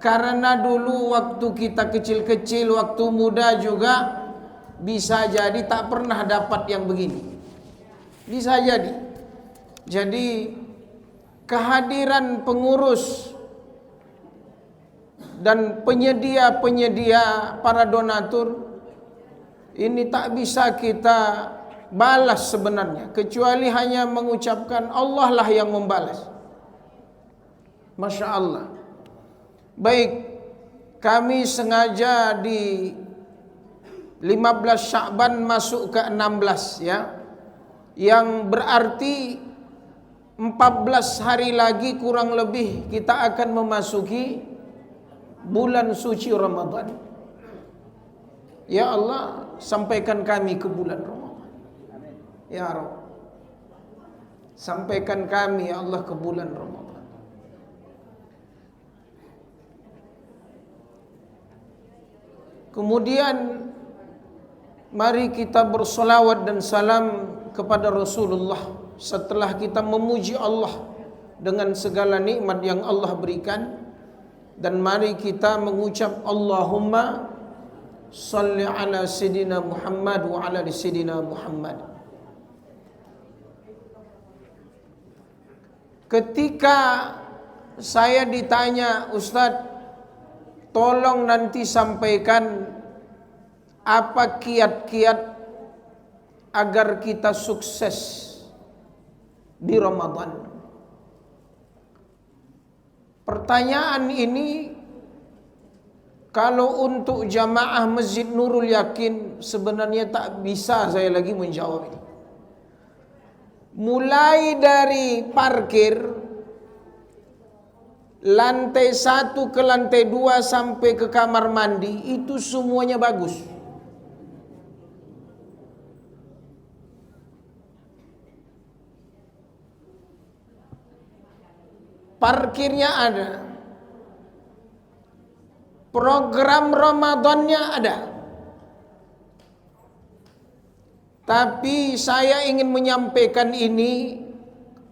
Karena dulu waktu kita kecil-kecil, waktu muda juga bisa jadi tak pernah dapat yang begini. Bisa jadi. Jadi kehadiran pengurus dan penyedia-penyedia para donatur ini tak bisa kita balas sebenarnya, kecuali hanya mengucapkan Allah lah yang membalas. Masya Allah. Baik, kami sengaja di 15 Sya'ban masuk ke 16 ya, yang berarti 14 hari lagi kurang lebih kita akan memasuki bulan suci Ramadan. Ya Allah, sampaikan kami ke bulan Ramadan. Ya Rabb, sampaikan kami ya Allah ke bulan Ramadan. Kemudian mari kita bersolawat dan salam kepada Rasulullah setelah kita memuji Allah dengan segala nikmat yang Allah berikan. Dan mari kita mengucap Allahumma salli ala Sayyidina Muhammad wa ala Sayyidina Muhammad. Ketika saya ditanya, Ustadz, tolong nanti sampaikan apa kiat-kiat agar kita sukses di Ramadan. Pertanyaan ini kalau untuk jamaah Masjid Nurul Yakin sebenarnya tak bisa saya lagi menjawab ini. Mulai dari parkir lantai 1 ke lantai 2 sampai ke kamar mandi itu semuanya bagus. Parkirnya ada, program Ramadannya ada. Tapi saya ingin menyampaikan ini,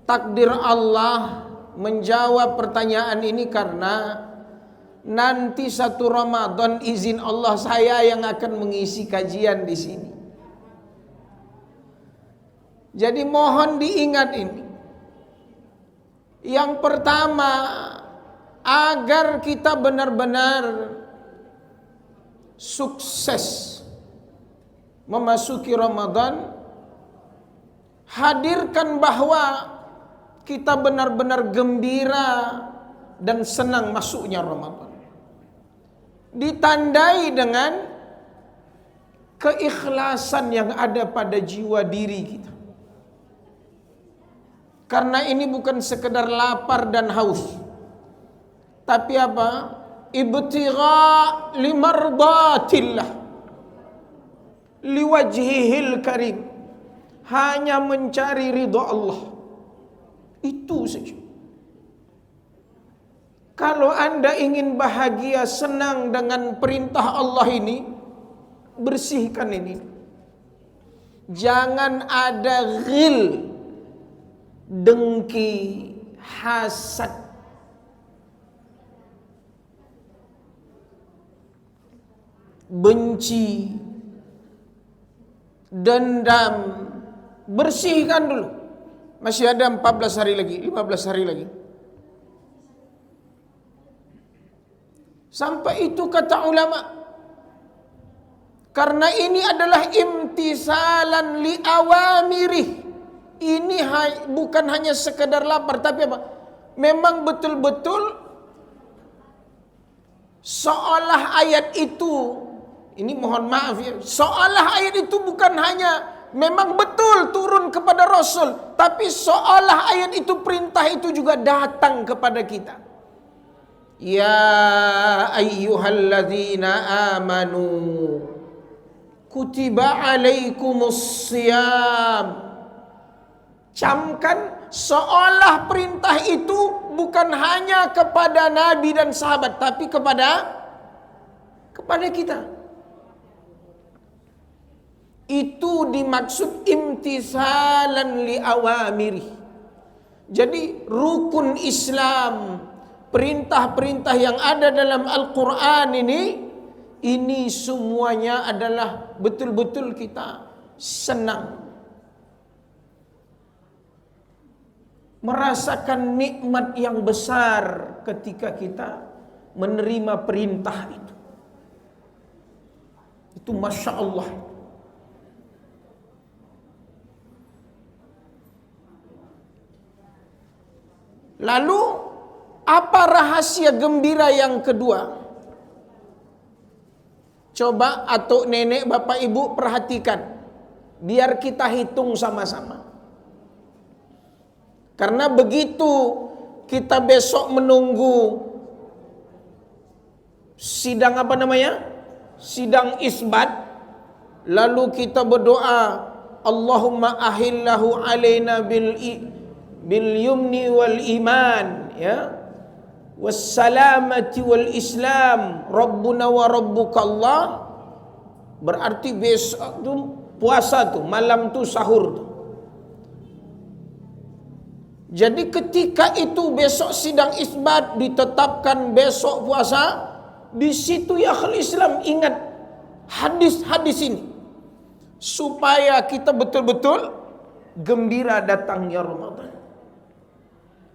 takdir Allah menjawab pertanyaan ini karena nanti satu Ramadan izin Allah saya yang akan mengisi kajian di sini. Jadi mohon diingat ini. Yang pertama, agar kita benar-benar sukses memasuki Ramadan, hadirkan bahwa kita benar-benar gembira dan senang masuknya Ramadan. Ditandai dengan keikhlasan yang ada pada jiwa diri kita. Karena ini bukan sekedar lapar dan haus, tapi apa? Ibtigha limardatillah liwajhihil karim. Hanya mencari ridha Allah. Itu saja. Kalau Anda ingin bahagia, senang dengan perintah Allah ini, bersihkan ini. Jangan ada ghil, dengki, hasad, benci, dendam. Bersihkan dulu. Masih ada 14 hari lagi, 15 hari lagi. Sampai itu kata ulama, karena ini adalah imtisalan li awamirih. Ini bukan hanya sekedar lapar, tapi apa? Memang betul-betul seolah ayat itu, ini mohon maaf ya, seolah ayat itu bukan hanya memang betul turun kepada Rasul, tapi seolah ayat itu, perintah itu juga datang kepada kita. Ya ayyuhalladzina amanu kutiba alaikumus siyam. Camkan seolah perintah itu bukan hanya kepada Nabi dan sahabat, tapi kepada kita. Itu dimaksud imtisalan li awamiri. Jadi rukun Islam, perintah-perintah yang ada dalam Al-Quran ini semuanya adalah betul-betul kita senang, merasakan nikmat yang besar ketika kita menerima perintah itu. Itu Masya Allah. Lalu apa rahasia gembira yang kedua? Coba atuk nenek bapak ibu perhatikan, biar kita hitung sama-sama. Karena begitu kita besok menunggu sidang apa namanya? Sidang isbat, lalu kita berdoa, Allahumma ahillahu alaina bil yumni wal iman, ya, wassalamati wal islam, rabbuna wa rabbuka Allah. Berarti besok tu puasa tu, malam tu sahur tu. Jadi ketika itu besok sidang isbat ditetapkan besok puasa, di situ ya akhul Islam ingat hadis-hadis ini supaya kita betul-betul gembira datangnya Ramadan.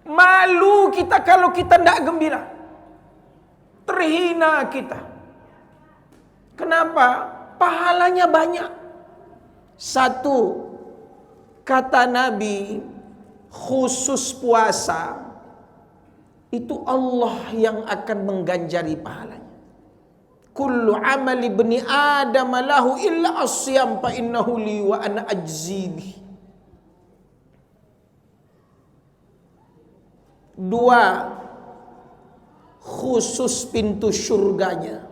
Malu kita kalau kita tidak gembira, terhina kita. Kenapa? Pahalanya banyak. Satu, kata Nabi, khusus puasa itu Allah yang akan mengganjari pahalanya. Kullu amali ibni Adam lahu illa as-siyam fa innahu li wa ana ajzi bi. Dua, khusus pintu surganya.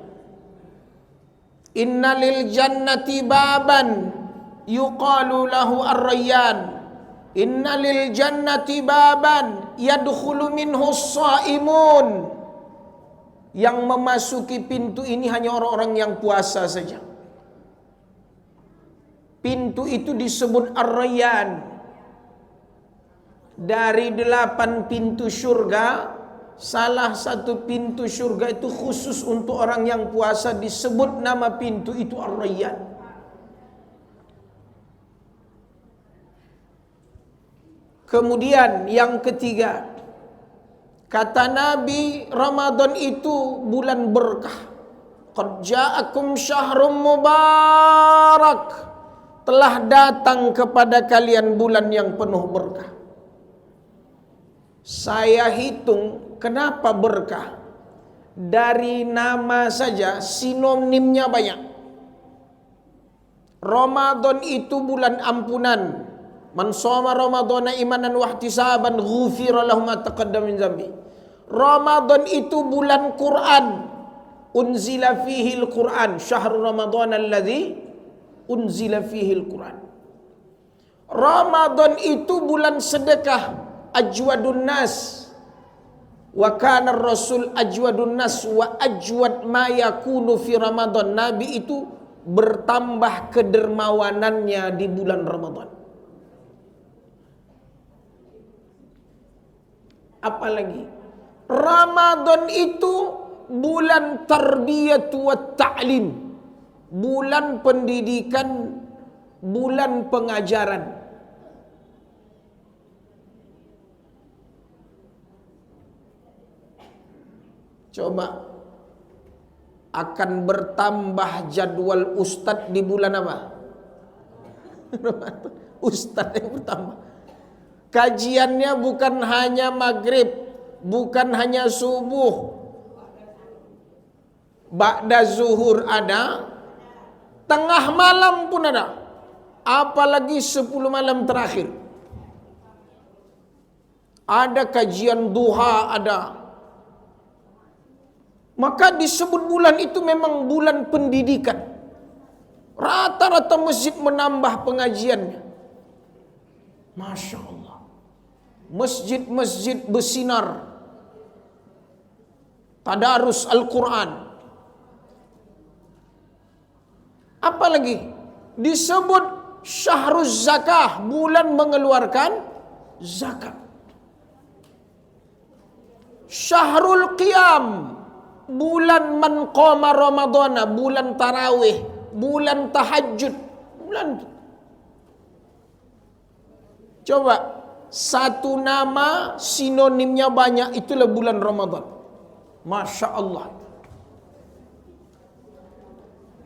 Innalil jannati baban yuqalu lahu ar-rayyan. Innalil jannati baban yadkhulu minhu as-shaimun. Yang memasuki pintu ini hanya orang-orang yang puasa saja. Pintu itu disebut ar-rayyan. Dari 8 pintu surga, salah satu pintu surga itu khusus untuk orang yang puasa, disebut nama pintu itu ar-rayyan. Kemudian yang ketiga, kata Nabi, Ramadan itu bulan berkah. Qad ja'akum syahrun mubarak. Telah datang kepada kalian bulan yang penuh berkah. Saya hitung kenapa berkah. Dari nama saja sinonimnya banyak. Ramadan itu bulan ampunan. Man shoma ramadhana imanan wa ihtisaban ghufira lahu ma taqaddama min dzambi. Ramadan itu bulan Quran. Unzila fihi al-Quran. Syahrul Ramadan alladzi unzila fihi al-Quran. Ramadan itu bulan sedekah. Ajwadun nas. Wa kana Rasul ajwadun nas wa ajwad ma yakunu fi Ramadan. Nabi itu bertambah kedermawanannya di bulan Ramadan. Apalagi Ramadan itu bulan tarbiyatu wa ta'lim, bulan pendidikan, bulan pengajaran. Coba, akan bertambah jadwal ustadz di bulan apa? Ustadz yang bertambah. Kajiannya bukan hanya maghrib, bukan hanya subuh, ba'da zuhur ada, tengah malam pun ada, apalagi 10 malam terakhir. Ada kajian duha ada. Maka disebut bulan itu memang bulan pendidikan. Rata-rata masjid menambah pengajiannya. Masya Allah. Masjid-masjid bersinar. Tadarus Al-Quran. Apalagi disebut syahruz zakah, bulan mengeluarkan zakat. Syahrul Qiyam, bulan man qama Ramadhana, bulan tarawih, bulan tahajud, bulan itu. Coba, satu nama sinonimnya banyak, itulah bulan Ramadan. Masya Allah.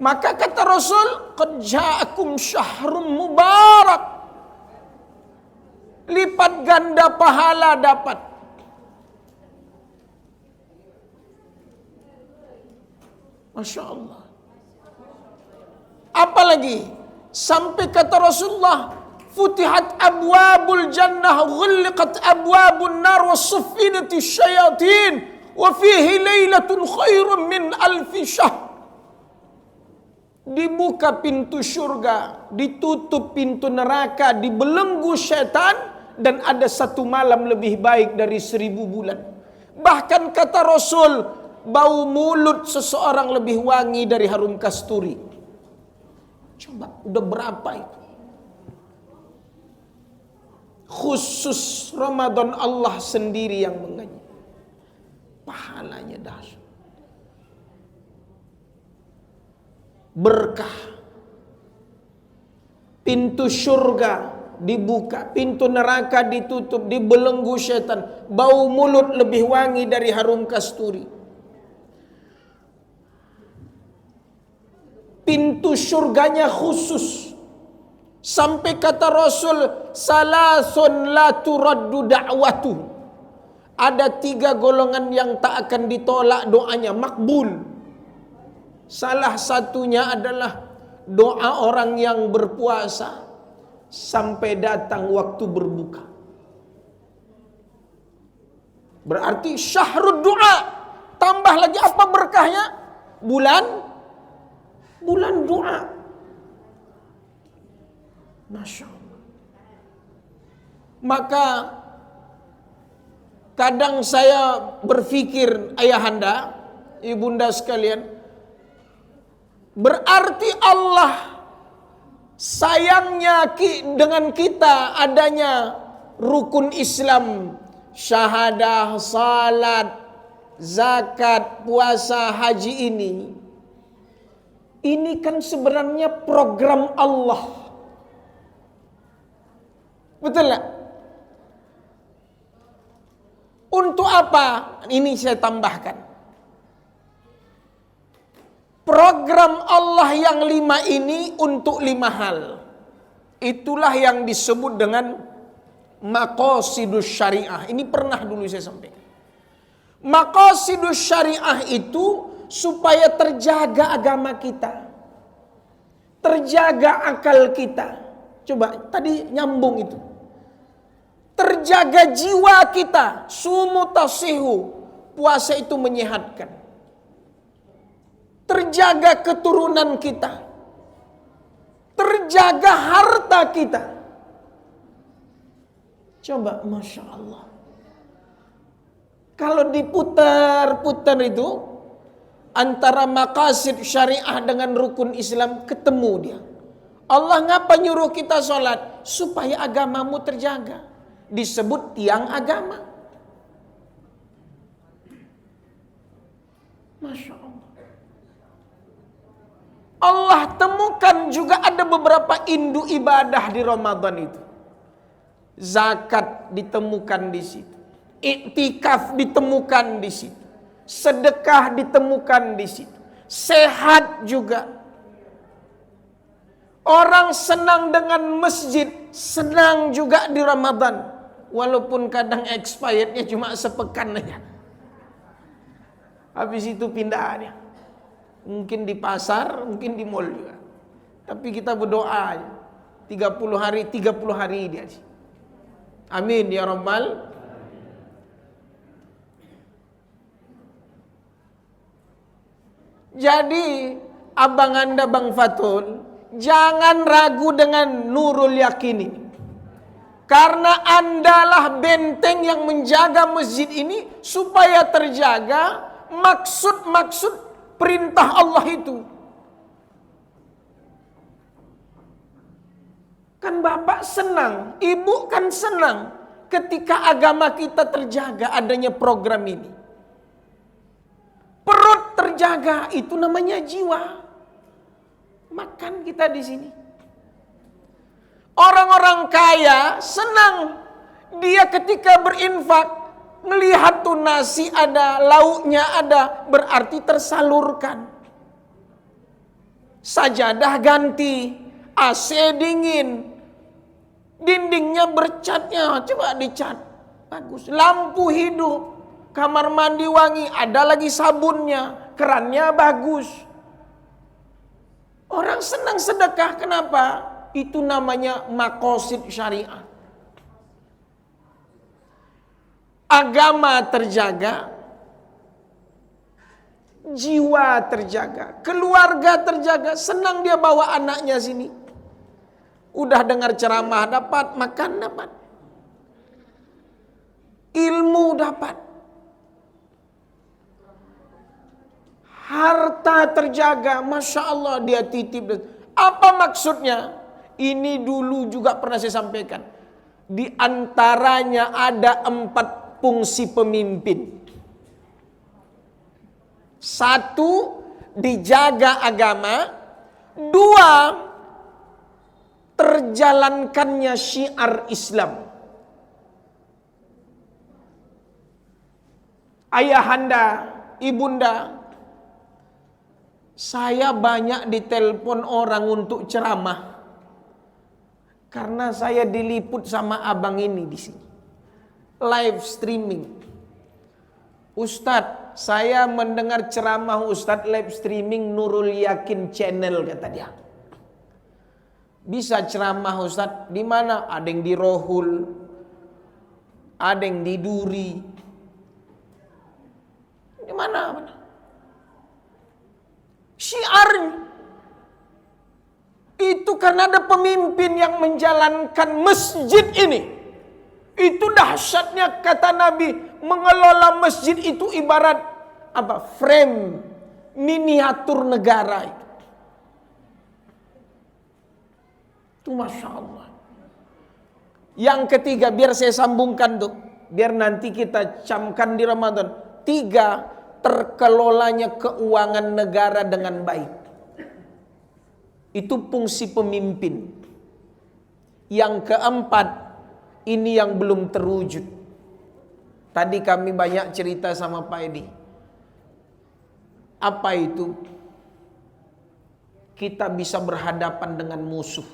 Maka kata Rasul, qad ja'akum syahrun mubarak. Lipat ganda pahala dapat. Masya Allah. Apalagi sampai kata Rasulullah, futihat abwabul jannah, ghulliqat abwabun nar, wa suffinati syayatin, wa fihi lailatun khairun min alfi syahr. Dibuka pintu surga, ditutup pintu neraka, dibelenggu syaitan, dan ada satu malam lebih baik dari 1000 bulan. Bahkan kata Rasul, bau mulut seseorang lebih wangi dari harum kasturi. Coba, udah berapa itu? Khusus Ramadan Allah sendiri yang mengaji. Pahalanya dahsyat. Berkah. Pintu surga dibuka, pintu neraka ditutup, dibelenggu syaitan. Bau mulut lebih wangi dari harum kasturi. Pintu surganya khusus. Sampai kata Rasul, salasun la turaddu da'watu. Ada 3 golongan yang tak akan ditolak doanya, makbul. Salah satunya adalah doa orang yang berpuasa sampai datang waktu berbuka. Berarti syahrud doa. Tambah lagi apa berkahnya? Bulan doa. Masya Allah. Maka kadang saya berpikir, ayahanda, ibunda sekalian, berarti Allah sayangnya dengan kita adanya rukun Islam, syahadah, salat, zakat, puasa, haji ini. Ini kan sebenarnya program Allah. Betul tak? Untuk apa? Ini saya tambahkan. Program Allah yang 5 ini untuk 5 hal. Itulah yang disebut dengan maqasidus syariah. Ini pernah dulu saya sampaikan. Maqasidus syariah itu supaya terjaga agama kita, terjaga akal kita. Coba tadi nyambung itu. Terjaga jiwa kita, sumu tasihu, puasa itu menyehatkan. Terjaga keturunan kita, terjaga harta kita. Coba, Masya Allah. Kalau diputar-putar itu, antara maqasid syariah dengan rukun Islam ketemu dia. Allah ngapa nyuruh kita sholat? Supaya agamamu terjaga. Disebut tiang agama. Masya Allah. Allah temukan juga ada beberapa induk ibadah di Ramadan itu. Zakat ditemukan di situ. Iktikaf ditemukan di situ. Sedekah ditemukan di situ. Sehat juga. Orang senang dengan masjid, senang juga di Ramadan. Walaupun kadang expirednya cuma sepekan aja. Habis itu pindah dia. Mungkin di pasar, mungkin di mall juga. Tapi kita berdoa aja. 30 hari dia. Amin ya Rabbal. Jadi abang anda Bang Fatul, jangan ragu dengan Nurul Yakin ini. Karena andalah benteng yang menjaga masjid ini supaya terjaga maksud-maksud perintah Allah itu. Kan bapak senang, ibu kan senang ketika agama kita terjaga adanya program ini. perut terjaga, itu namanya jiwa. Makan kita di sini. Orang-orang kaya senang dia ketika berinfak melihat tuh nasi ada, lauknya ada, berarti tersalurkan. Sajadah ganti, AC dingin, dindingnya bercatnya, coba dicat, bagus. Lampu hidup, kamar mandi wangi, ada lagi sabunnya, kerannya bagus. Orang senang sedekah, kenapa? Itu namanya maqasid syariah. Agama terjaga, jiwa terjaga, keluarga terjaga, senang dia bawa anaknya sini. Udah dengar ceramah dapat, makan dapat, ilmu dapat, harta terjaga, Masya Allah dia titip. Apa maksudnya? Ini dulu juga pernah saya sampaikan. Di antaranya ada 4 fungsi pemimpin. 1, dijaga agama. 2, terjalankannya syiar Islam. Ayahanda, ibunda, saya banyak ditelepon orang untuk ceramah. Karena saya diliput sama abang ini di sini. Live streaming. Ustadz, saya mendengar ceramah Ustadz live streaming Nurul Yakin channel, kata dia. Bisa ceramah Ustadz di mana? Ada yang di Rohul, ada yang di Duri. Di mana? Syiarnya itu karena ada pemimpin yang menjalankan masjid ini. Itu dahsyatnya, kata Nabi, mengelola masjid itu ibarat apa? Frame miniatur negara itu. Itu Masya Allah. Yang ketiga, biar saya sambungkan tuh, biar nanti kita camkan di Ramadan. 3, terkelolanya keuangan negara dengan baik. Itu fungsi pemimpin. Yang keempat, ini yang belum terwujud. Tadi kami banyak cerita sama Pak Edi. Apa itu? Kita bisa berhadapan dengan musuh.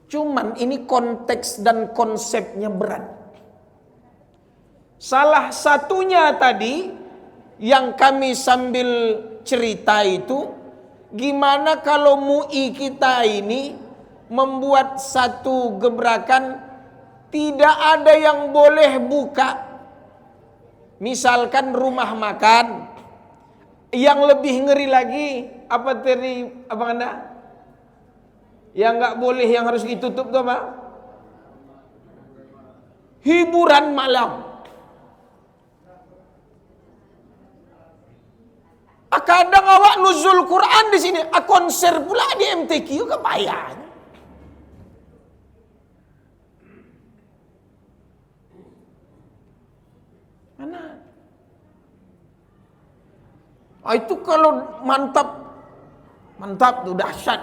Cuman ini konteks dan konsepnya berat. Salah satunya tadi yang kami sambil cerita itu, gimana kalau MUI kita ini membuat satu gebrakan, tidak ada yang boleh buka. Misalkan rumah makan. Yang lebih ngeri lagi, apa tadi abang Anda? Yang nggak boleh, yang harus ditutup tuh apa? Hiburan malam. Kadang awak nuzul Quran di sini, konser pula di MTQ, kebayang. Mana? Itu kalau mantap tuh dahsyat.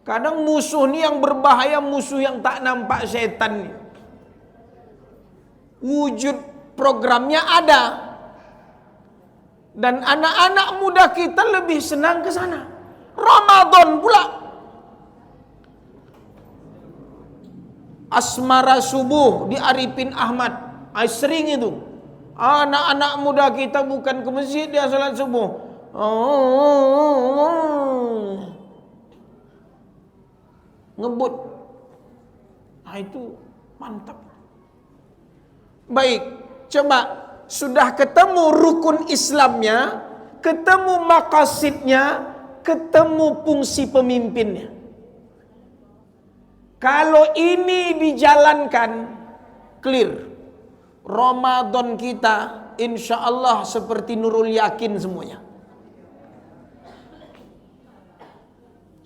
Kadang musuh ni yang berbahaya, musuh yang tak nampak, setan ni. Wujud programnya ada. Dan anak-anak muda kita lebih senang ke sana. Ramadan pula. Asmara subuh di Arifin Ahmad. Sering itu. Anak-anak muda kita bukan ke masjid, dia salat subuh. Ngebut. Itu mantap. Baik, coba. Sudah ketemu rukun Islamnya, ketemu maqasidnya, ketemu fungsi pemimpinnya. Kalau ini dijalankan, clear. Ramadan kita insya Allah seperti Nurul Yakin semuanya.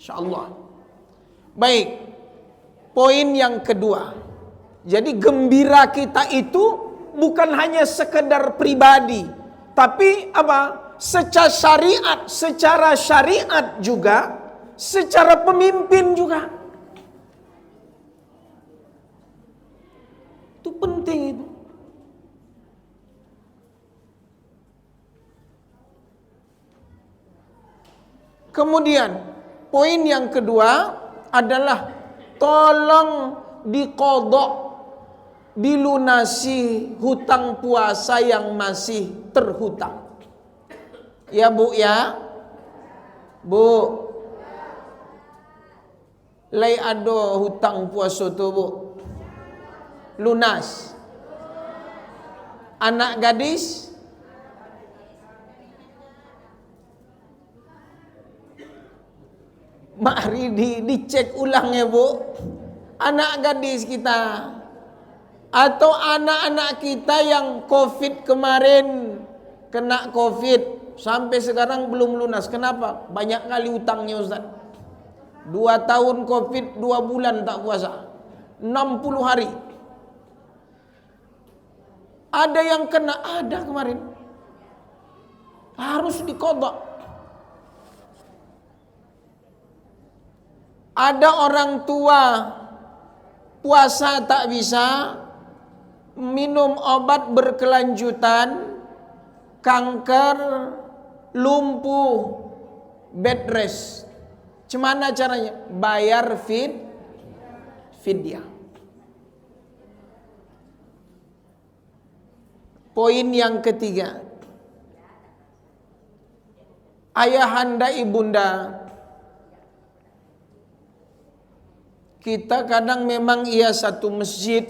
Insya Allah. Baik, poin yang kedua. Jadi gembira kita itu bukan hanya sekedar pribadi, tapi apa? Secara syariat juga, secara pemimpin juga. Itu penting itu. Kemudian poin yang kedua adalah tolong diqadha, dilunasi hutang puasa yang masih terhutang. Ya Bu ya. Bu. Lai ado hutang puasa tu Bu. Lunas. Anak gadis mari dicek ulang ya Bu. Anak gadis kita atau anak-anak kita yang COVID kemarin kena COVID sampai sekarang belum lunas. Kenapa? Banyak kali utangnya Ustaz. 2 tahun COVID, 2 bulan tak puasa. 60 hari. Ada yang kena, ada kemarin. Harus diqadha. Ada orang tua puasa tak bisa, minum obat berkelanjutan, kanker, lumpuh, bed rest. Gimana caranya? Bayar fidyah. Poin yang ketiga, ayahanda ibunda, kita kadang memang satu masjid.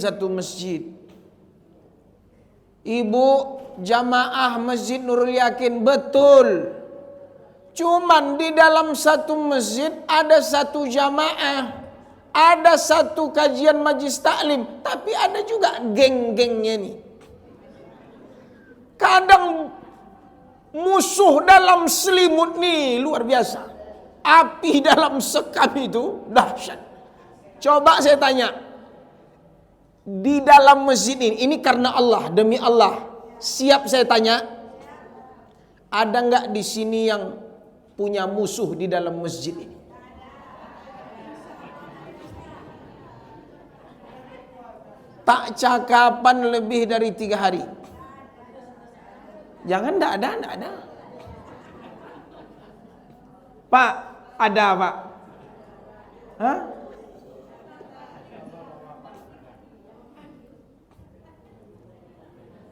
Ibu jamaah Masjid Nurul Yakin, betul. Cuman di dalam satu masjid ada satu jamaah, ada satu kajian majlis taklim, tapi ada juga geng-gengnya nih. Kadang musuh dalam selimut nih luar biasa. Api dalam sekam itu dahsyat. Coba saya tanya, di dalam masjid ini karena Allah, demi Allah, siap saya tanya, ada nggak di sini yang punya musuh di dalam masjid ini? Tak cakapan lebih dari 3 hari. Jangan enggak ada. Pak, ada Pak? Hah?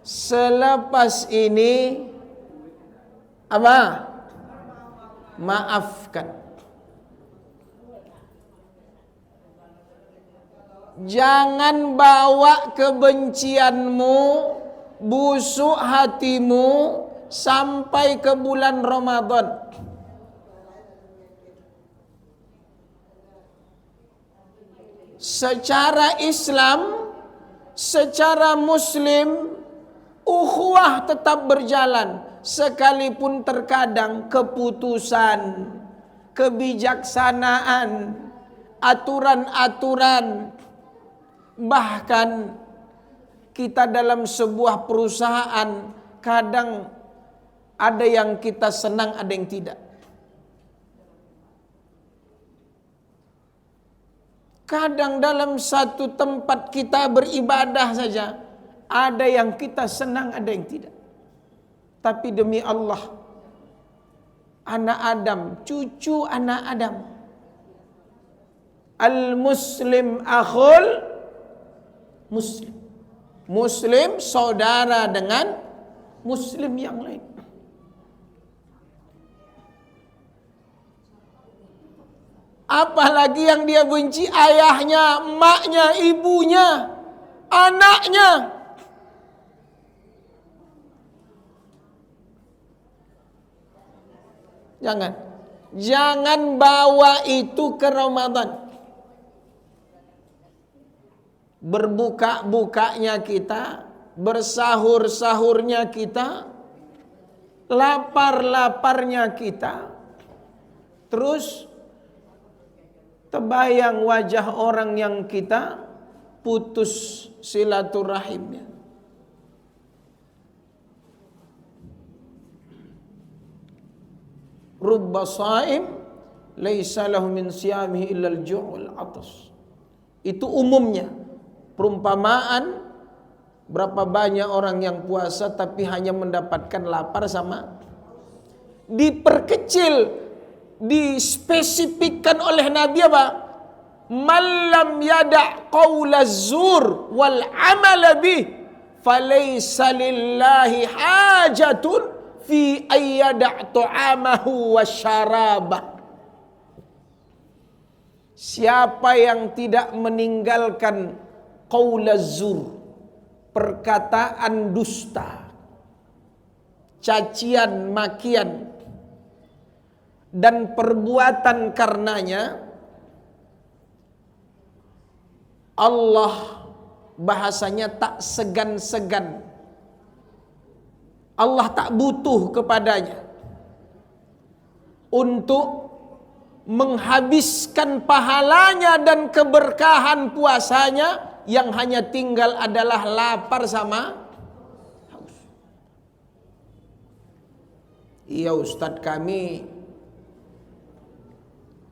Selepas ini apa? Maafkan. Jangan bawa kebencianmu, busuk hatimu sampai ke bulan Ramadan. Secara Islam, secara Muslim, ukhuwah tetap berjalan. Sekalipun terkadang keputusan, kebijaksanaan, aturan-aturan, bahkan kita dalam sebuah perusahaan kadang ada yang kita senang, ada yang tidak. Kadang dalam satu tempat kita beribadah saja, ada yang kita senang, ada yang tidak. Tapi demi Allah, anak Adam, cucu anak Adam, al-muslim akhul muslim. Muslim saudara dengan muslim yang lain. Apalagi yang dia benci, ayahnya, emaknya, ibunya, anaknya. Jangan bawa itu ke Ramadan. Berbuka-bukanya kita, bersahur-sahurnya kita, lapar-laparnya kita, terus terbayang wajah orang yang kita putus silaturahimnya. rubba shaim laisa lahu min siyamihi illa al-ju' wal 'atas. Itu umumnya perumpamaan berapa banyak orang yang puasa tapi hanya mendapatkan lapar sama. Diperkecil, dispesifikkan oleh Nabi apa? Man lam yada' qawla zur wal 'amala bih falaysa lillahi hajatun fi ayyada' ta'amahu wa syarabah. Siapa yang tidak meninggalkan qaula zur, perkataan dusta, cacian, makian, dan perbuatan karenanya, Allah bahasanya tak segan-segan. Allah tak butuh kepadanya untuk menghabiskan pahalanya dan keberkahan puasanya, yang hanya tinggal adalah lapar sama haus. Iya Ustadz, kami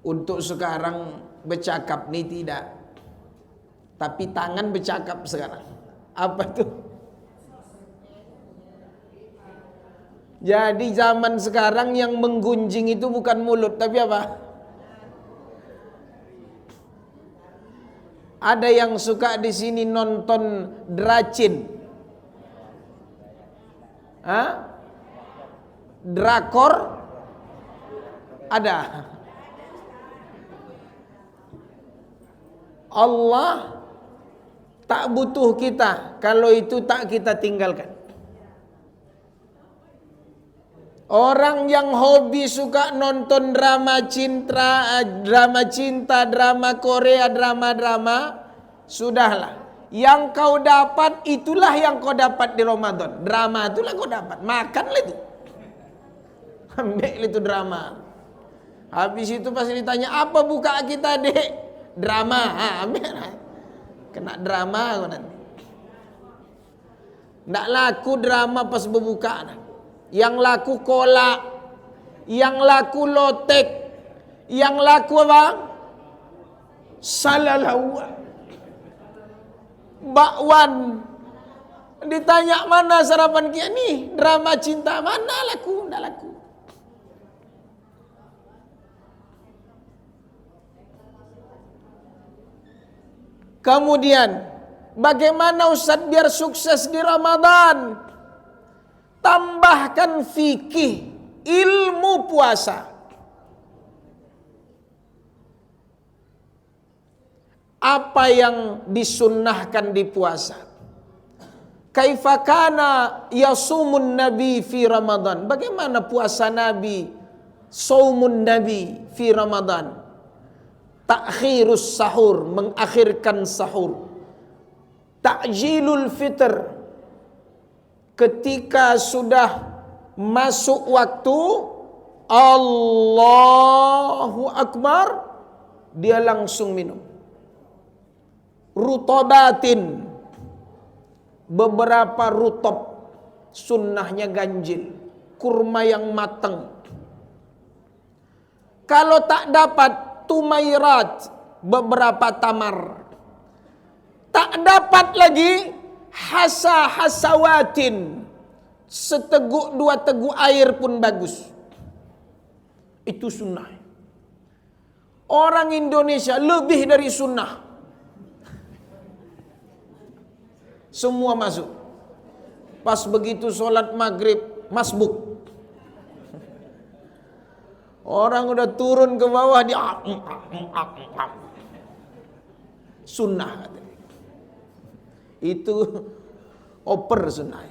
untuk sekarang bercakap nih tidak, tapi tangan bercakap sekarang. Apa tuh? Jadi zaman sekarang yang menggunjing itu bukan mulut, tapi apa? Ada yang suka di sini nonton dracin, drakor, ada. Allah tak butuh kita kalau itu tak kita tinggalkan. Orang yang hobi suka nonton drama cinta, drama Korea, drama-drama, sudahlah. Yang kau dapat itulah yang kau dapat di Ramadan. Drama itulah kau dapat. Makanlah itu. Ambil itu drama. Habis itu pasti ditanya, apa buka kita, Dek? Drama. Ambil. Kena drama kau nanti. Nggak laku drama pas berbuka. Yang laku kolak, yang laku lotek, yang laku apa? Salalawa, bakwan. Ditanya mana sarapan kia nih? Drama cinta mana laku? Nggak laku. Kemudian, bagaimana Ustaz biar sukses di Ramadan? Tambahkan fikih, ilmu puasa. Apa yang disunnahkan di puasa? Kaifa kana yasumun nabi fi Ramadan? Bagaimana puasa Nabi, saumun Nabi fi Ramadan? Ta'khirus sahur, mengakhirkan sahur. Ta'jilul fitr, ketika sudah masuk waktu Allahu Akbar, dia langsung minum. Rutobatin, beberapa rutob, sunnahnya ganjil, kurma yang matang. Kalau tak dapat, tumairat, beberapa tamar. Tak dapat lagi, hasawatin, seteguk dua teguk air pun bagus. Itu sunnah. Orang Indonesia lebih dari sunnah. Semua masuk. Pas begitu sholat maghrib, masbuk. Orang udah turun ke bawah, dia sunnah. Itu oper sunnah.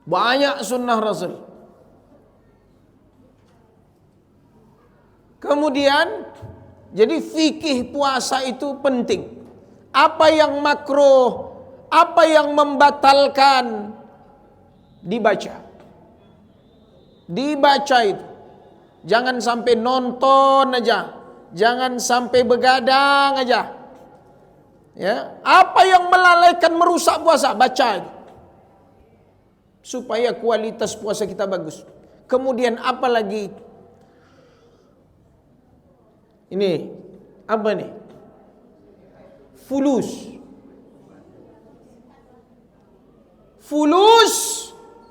Banyak sunnah Rasul. Kemudian, jadi fikih puasa itu penting. Apa yang makruh, apa yang membatalkan, dibaca. Dibaca itu. Jangan sampai nonton aja. Jangan sampai begadang aja. Ya, apa yang melalaikan, merusak puasa, baca itu. supaya kualitas puasa kita bagus. Kemudian apa lagi? Ini apa nih? Fulus. Fulus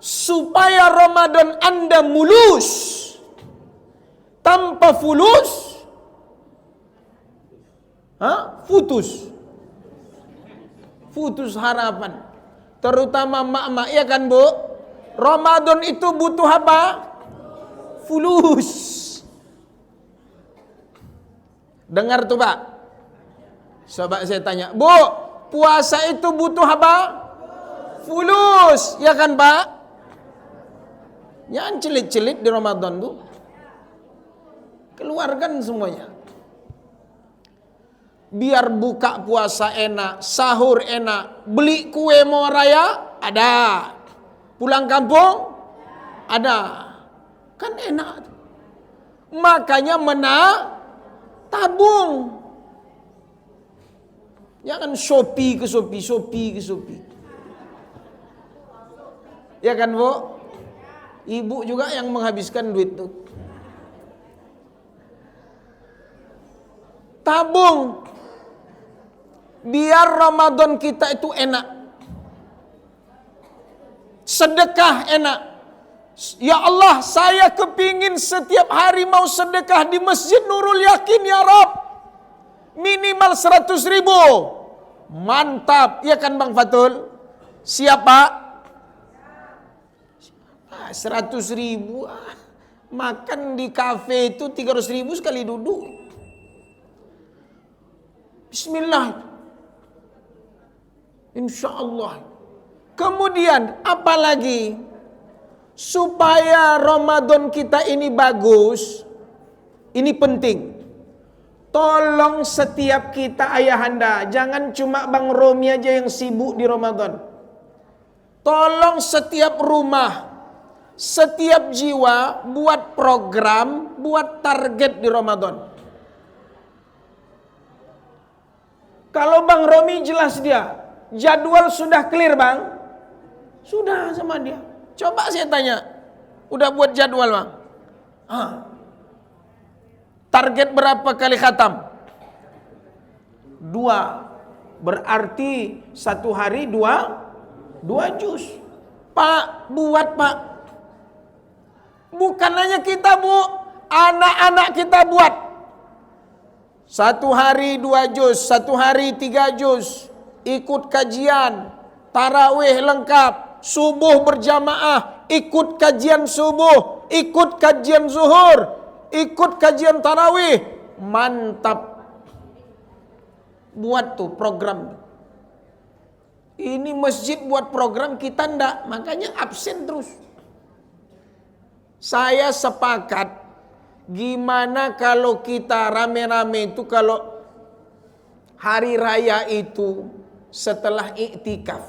supaya Ramadan Anda mulus. Tanpa fulus, putus. Putus harapan. Terutama mak-mak, ya kan Bu? Ramadan itu butuh apa? Fulus. Dengar tuh Pak. Coba saya tanya, Bu, puasa itu butuh apa? Fulus, ya kan Pak? Jangan celit-celit di Ramadan tuh. Keluarkan semuanya. Biar buka puasa enak, sahur enak, beli kue mau raya ada, pulang kampung ada, kan enak. Makanya tabung. Jangan Shopee ke Shopee. Ya kan Bu? Ibu juga yang menghabiskan duit tuh. Tabung. Biar Ramadan kita itu enak. Sedekah enak. Ya Allah, saya kepingin setiap hari mau sedekah di Masjid Nurul Yakin ya Rob. Minimal 100.000. Mantap, ya kan Bang Fatul? Siapa? 100.000. Makan di kafe itu 300.000 sekali duduk. Bismillah. Insya Allah. Kemudian apa lagi? Supaya Ramadan kita ini bagus, ini penting. Tolong setiap kita ayahanda, jangan cuma Bang Romi aja yang sibuk di Ramadan. Tolong setiap rumah, setiap jiwa buat program, buat target di Ramadan. Kalau Bang Romi jelas dia, jadwal sudah clear Bang? Sudah sama dia. Coba saya tanya, udah buat jadwal Bang? Target berapa kali khatam? 2. Berarti satu hari 2 juz. Pak, buat Pak. Bukan hanya kita Bu, anak-anak kita buat. Satu hari 2 juz, satu hari 3 juz. Ikut kajian, tarawih lengkap, subuh berjamaah, ikut kajian subuh, ikut kajian zuhur, ikut kajian tarawih. Mantap. Buat tuh program. Ini masjid buat program, kita ndak, makanya absen terus. Saya sepakat, gimana kalau kita rame-rame itu kalau hari raya itu setelah iktikaf.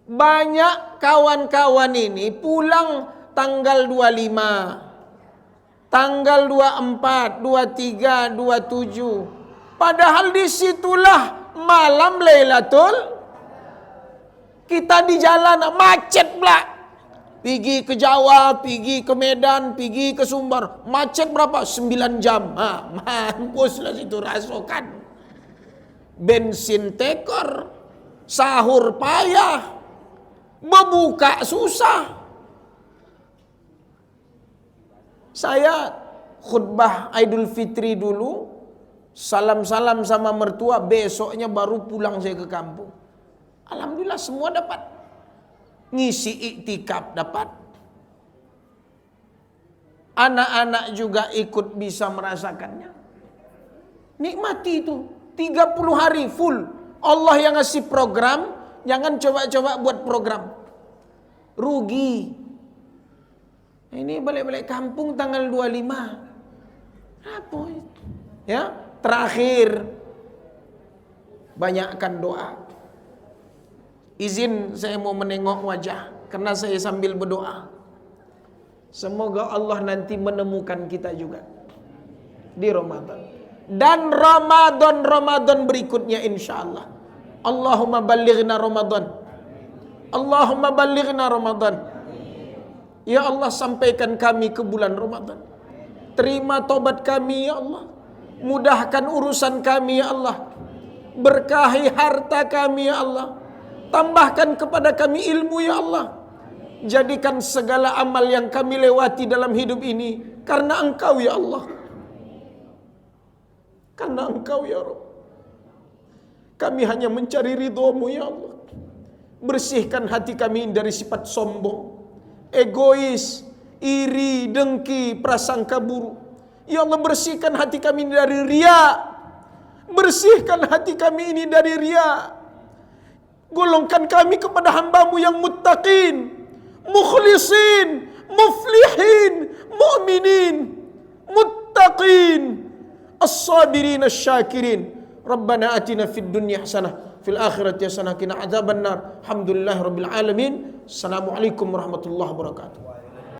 Banyak kawan-kawan ini pulang tanggal 25, tanggal 24, 23, 27. Padahal disitulah malam Lailatul. Kita di jalan macet pula. Pergi ke Jawa, pergi ke Medan, pergi ke Sumbar. Macet berapa? 9 jam. Mampuslah situ rasokan. Bensin tekor, sahur payah, berbuka susah. Saya khutbah Idul Fitri dulu, salam-salam sama mertua, besoknya baru pulang saya ke kampung. Alhamdulillah semua dapat. Ngisi iktikaf dapat. Anak-anak juga ikut bisa merasakannya. Nikmati itu. 30 hari full. Allah yang ngasih program, jangan coba-coba buat program. Rugi. Ini balik-balik kampung tanggal 25. Apa itu? Ya, terakhir banyakkan doa. Izin saya mau menengok wajah karena saya sambil berdoa. Semoga Allah nanti menemukan kita juga di Ramadan. Dan Ramadan berikutnya insya Allah. Allahumma balighna Ramadan. Allahumma ballighna Ramadan. Ya Allah, sampaikan kami ke bulan Ramadan. Terima tobat kami ya Allah. Mudahkan urusan kami ya Allah. Berkahi harta kami ya Allah. Tambahkan kepada kami ilmu ya Allah. Jadikan segala amal yang kami lewati dalam hidup ini karena Engkau ya Allah. Karena Engkau ya Rabb. Kami hanya mencari ridho-Mu ya Allah. Bersihkan hati kami dari sifat sombong, egois, iri, dengki, prasangka buruk. Ya Allah, bersihkan hati kami dari riya. Bersihkan hati kami ini dari riya. Golongkan kami kepada hamba-Mu yang muttaqin, mukhlisin, muflihin, mu'minin, muttaqin, as-sabirin, as-syakirin. Rabbana atina fid dunya hasanah, fil akhirati hasanah, qina adzabannar. Alhamdulillahirabbil alamin. Assalamualaikum warahmatullahi wabarakatuh.